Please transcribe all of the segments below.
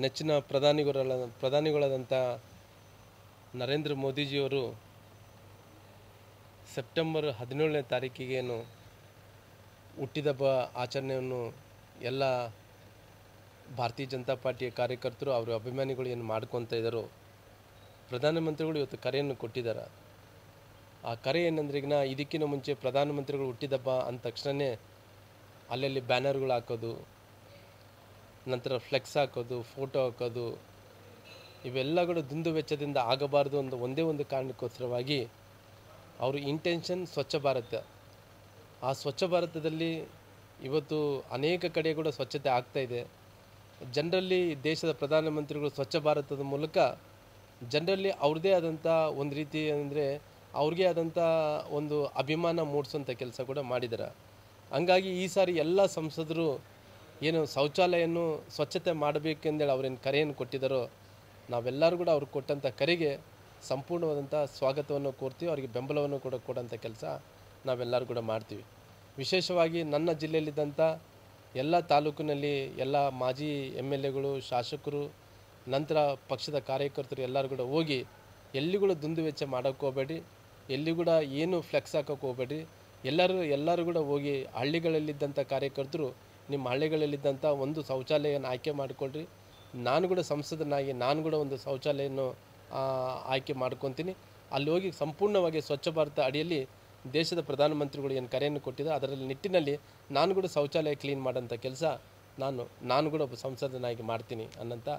ನೆಚ್ಚಿನ ಪ್ರಧಾನಿಗಳಾದಂಥ ನರೇಂದ್ರ ಮೋದಿಜಿಯವರು ಸೆಪ್ಟೆಂಬರ್ 17ನೇ ತಾರೀಕಿಗೇನು ಹುಟ್ಟಿದಬ್ಬ ಆಚರಣೆಯನ್ನು ಎಲ್ಲ ಭಾರತೀಯ ಜನತಾ ಪಾರ್ಟಿಯ ಕಾರ್ಯಕರ್ತರು ಅವರ ಅಭಿಮಾನಿಗಳು ಏನು ಮಾಡ್ಕೊತಾ ಇದ್ದಾರೋ ಪ್ರಧಾನಮಂತ್ರಿಗಳು ಇವತ್ತು ಕರೆಯನ್ನು ಕೊಟ್ಟಿದ್ದಾರೆ. ಆ ಕರೆ ಏನಂದ್ರೆ ಈಗ ಇದಕ್ಕಿಂತ ಮುಂಚೆ ಪ್ರಧಾನಮಂತ್ರಿಗಳು ಹುಟ್ಟಿದಬ್ಬ ಅಂದ ತಕ್ಷಣವೇ ಅಲ್ಲಲ್ಲಿ ಬ್ಯಾನರ್ಗಳು ಹಾಕೋದು, ನಂತರ ಫ್ಲೆಕ್ಸ್ ಹಾಕೋದು, ಫೋಟೋ ಹಾಕೋದು, ಇವೆಲ್ಲಗಳು ದುಂದು ವೆಚ್ಚದಿಂದ ಆಗಬಾರ್ದು ಒಂದೇ ಒಂದು ಕಾರಣಕ್ಕೋಸ್ಕರವಾಗಿ ಅವರು ಇಂಟೆನ್ಷನ್ ಸ್ವಚ್ಛ ಭಾರತ. ಆ ಸ್ವಚ್ಛ ಭಾರತದಲ್ಲಿ ಇವತ್ತು ಅನೇಕ ಕಡೆ ಕೂಡ ಸ್ವಚ್ಛತೆ ಆಗ್ತಾಯಿದೆ. ಜನರಲ್ಲಿ ದೇಶದ ಪ್ರಧಾನಮಂತ್ರಿಗಳು ಸ್ವಚ್ಛ ಭಾರತದ ಮೂಲಕ ಜನರಲ್ಲಿ ಅವ್ರದ್ದೇ ಆದಂಥ ಒಂದು ರೀತಿ ಅಂದರೆ ಅವ್ರಿಗೆ ಆದಂಥ ಒಂದು ಅಭಿಮಾನ ಮೂಡಿಸೋಂಥ ಕೆಲಸ ಕೂಡ ಮಾಡಿದ್ದಾರೆ. ಹಂಗಾಗಿ ಈ ಸಾರಿ ಎಲ್ಲ ಸಂಸದರು ಏನು ಶೌಚಾಲಯನ್ನು ಸ್ವಚ್ಛತೆ ಮಾಡಬೇಕೆಂದೇಳಿ ಅವ್ರೇನು ಕರೆಯನ್ನು ಕೊಟ್ಟಿದ್ದಾರೋ ನಾವೆಲ್ಲರೂ ಕೂಡ ಅವ್ರಿಗೆ ಕೊಟ್ಟಂಥ ಕರೆಗೆ ಸಂಪೂರ್ಣವಾದಂಥ ಸ್ವಾಗತವನ್ನು ಕೋರ್ತೀವಿ. ಅವರಿಗೆ ಬೆಂಬಲವನ್ನು ಕೂಡ ಕೊಡೋಂಥ ಕೆಲಸ ನಾವೆಲ್ಲರೂ ಕೂಡ ಮಾಡ್ತೀವಿ. ವಿಶೇಷವಾಗಿ ನನ್ನ ಜಿಲ್ಲೆಯಲ್ಲಿದ್ದಂಥ ಎಲ್ಲ ತಾಲೂಕಿನಲ್ಲಿ ಎಲ್ಲ ಮಾಜಿ MLAಗಳು, ಶಾಸಕರು, ನಂತರ ಪಕ್ಷದ ಕಾರ್ಯಕರ್ತರು ಎಲ್ಲರೂ ಕೂಡ ಹೋಗಿ ಎಲ್ಲಿ ಕೂಡ ದುಂದು ವೆಚ್ಚ ಮಾಡೋಕ್ಕೆ ಹೋಗಬೇಡಿ, ಎಲ್ಲಿ ಕೂಡ ಏನು ಫ್ಲೆಕ್ಸ್ ಹಾಕೋಕ್ಕೆ ಹೋಗಬೇಡಿ. ಎಲ್ಲರೂ ಕೂಡ ಹೋಗಿ ಹಳ್ಳಿಗಳಲ್ಲಿದ್ದಂಥ ಕಾರ್ಯಕರ್ತರು ನಿಮ್ಮ ಹಳ್ಳಿಗಳಲ್ಲಿದ್ದಂಥ ಒಂದು ಶೌಚಾಲಯನ ಆಯ್ಕೆ ಮಾಡಿಕೊಳ್ರಿ. ನಾನು ಕೂಡ ಸಂಸದನಾಗಿ ನಾನು ಕೂಡ ಒಂದು ಶೌಚಾಲಯವನ್ನು ಆಯ್ಕೆ ಮಾಡ್ಕೊತೀನಿ. ಅಲ್ಲಿ ಹೋಗಿ ಸಂಪೂರ್ಣವಾಗಿ ಸ್ವಚ್ಛ ಭಾರತ ಅಡಿಯಲ್ಲಿ ದೇಶದ ಪ್ರಧಾನಮಂತ್ರಿಗಳು ಏನು ಕರೆಯನ್ನು ಕೊಟ್ಟಿದ್ದಾರೆ ಅದರಲ್ಲಿ ನಿಟ್ಟಿನಲ್ಲಿ ನಾನು ಕೂಡ ಶೌಚಾಲಯ ಕ್ಲೀನ್ ಮಾಡೋಂಥ ಕೆಲಸ ನಾನು ಕೂಡ ಒಬ್ಬ ಸಂಸದನಾಗಿ ಮಾಡ್ತೀನಿ ಅನ್ನೋಂಥ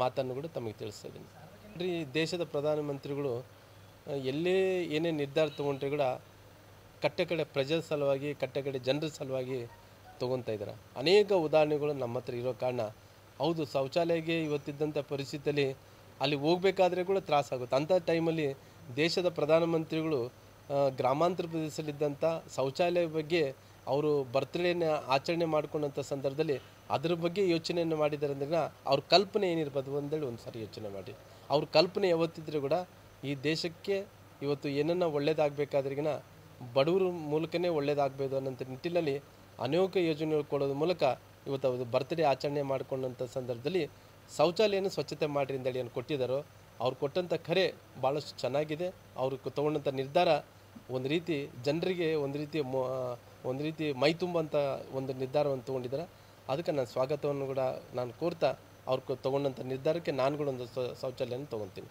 ಮಾತನ್ನು ಕೂಡ ತಮಗೆ ತಿಳಿಸ್ತಾ ಇದ್ದೀನಿ. ರೀ, ದೇಶದ ಪ್ರಧಾನಮಂತ್ರಿಗಳು ಎಲ್ಲೇ ಏನೇ ನಿರ್ಧಾರ ತೊಗೊಂಡ್ರೆ ಕೂಡ ಕಟ್ಟಕಡೆ ಪ್ರಜೆ ಸಲುವಾಗಿ, ಕಟ್ಟಕಡೆ ಜನರ ಸಲುವಾಗಿ ತೊಗೊತಾ ಇದ್ದಾರೆ. ಅನೇಕ ಉದಾಹರಣೆಗಳು ನಮ್ಮ ಹತ್ರ ಇರೋ ಕಾರಣ ಹೌದು, ಶೌಚಾಲಯಕ್ಕೆ ಇವತ್ತಿದ್ದಂಥ ಪರಿಸ್ಥಿತಿಯಲ್ಲಿ ಅಲ್ಲಿ ಹೋಗಬೇಕಾದ್ರೆ ಕೂಡ ತ್ರಾಸಾಗುತ್ತೆ. ಅಂಥ ಟೈಮಲ್ಲಿ ದೇಶದ ಪ್ರಧಾನಮಂತ್ರಿಗಳು ಗ್ರಾಮಾಂತರ ಪ್ರದೇಶದಲ್ಲಿದ್ದಂಥ ಶೌಚಾಲಯ ಬಗ್ಗೆ ಅವರು ಬರ್ತ್ಡೇನ ಆಚರಣೆ ಮಾಡ್ಕೊಂಡಂಥ ಸಂದರ್ಭದಲ್ಲಿ ಅದ್ರ ಬಗ್ಗೆ ಯೋಚನೆಯನ್ನು ಮಾಡಿದ್ದಾರೆ ಅಂದ್ರೆ ಅವ್ರ ಕಲ್ಪನೆ ಏನಿರ್ಬೋದು ಅಂತೇಳಿ ಒಂದು ಸಾರಿ ಯೋಚನೆ ಮಾಡಿ. ಅವ್ರ ಕಲ್ಪನೆ ಯಾವತ್ತಿದ್ರೂ ಕೂಡ ಈ ದೇಶಕ್ಕೆ ಇವತ್ತು ಏನನ್ನ ಒಳ್ಳೇದಾಗಬೇಕಾದ್ರಿಗಿನ ಬಡವರ ಮೂಲಕನೇ ಒಳ್ಳೇದಾಗಬೇಕು ಅನ್ನೋಂಥ ನಿಟ್ಟಿನಲ್ಲಿ ಅನೇಕ ಯೋಜನೆಗಳು ಕೊಡೋದ್ರ ಮೂಲಕ ಇವತ್ತು ಅವರು ಬರ್ತ್ಡೇ ಆಚರಣೆ ಮಾಡಿಕೊಂಡಂಥ ಸಂದರ್ಭದಲ್ಲಿ ಶೌಚಾಲಯನ ಸ್ವಚ್ಛತೆ ಮಾಡಿರಿ ಅಂತೇಳಿ ಏನು ಕೊಟ್ಟಿದ್ದಾರೋ ಅವ್ರು ಕೊಟ್ಟಂಥ ಕರೆ ಭಾಳಷ್ಟು ಚೆನ್ನಾಗಿದೆ. ಅವರು ತೊಗೊಂಡಂಥ ನಿರ್ಧಾರ ಒಂದು ರೀತಿ ಜನರಿಗೆ ಒಂದು ರೀತಿ ಮೈ ತುಂಬಂಥ ಒಂದು ನಿರ್ಧಾರವನ್ನು ತೊಗೊಂಡಿದ್ದಾರೆ. ಅದಕ್ಕೆ ನಾನು ಸ್ವಾಗತವನ್ನು ಕೂಡ ನಾನು ಕೋರ್ತಾ ಅವ್ರು ತೊಗೊಂಡಂಥ ನಿರ್ಧಾರಕ್ಕೆ ನಾನು ಕೂಡ ಒಂದು ಶೌಚಾಲಯನ ತೊಗೊತೀನಿ.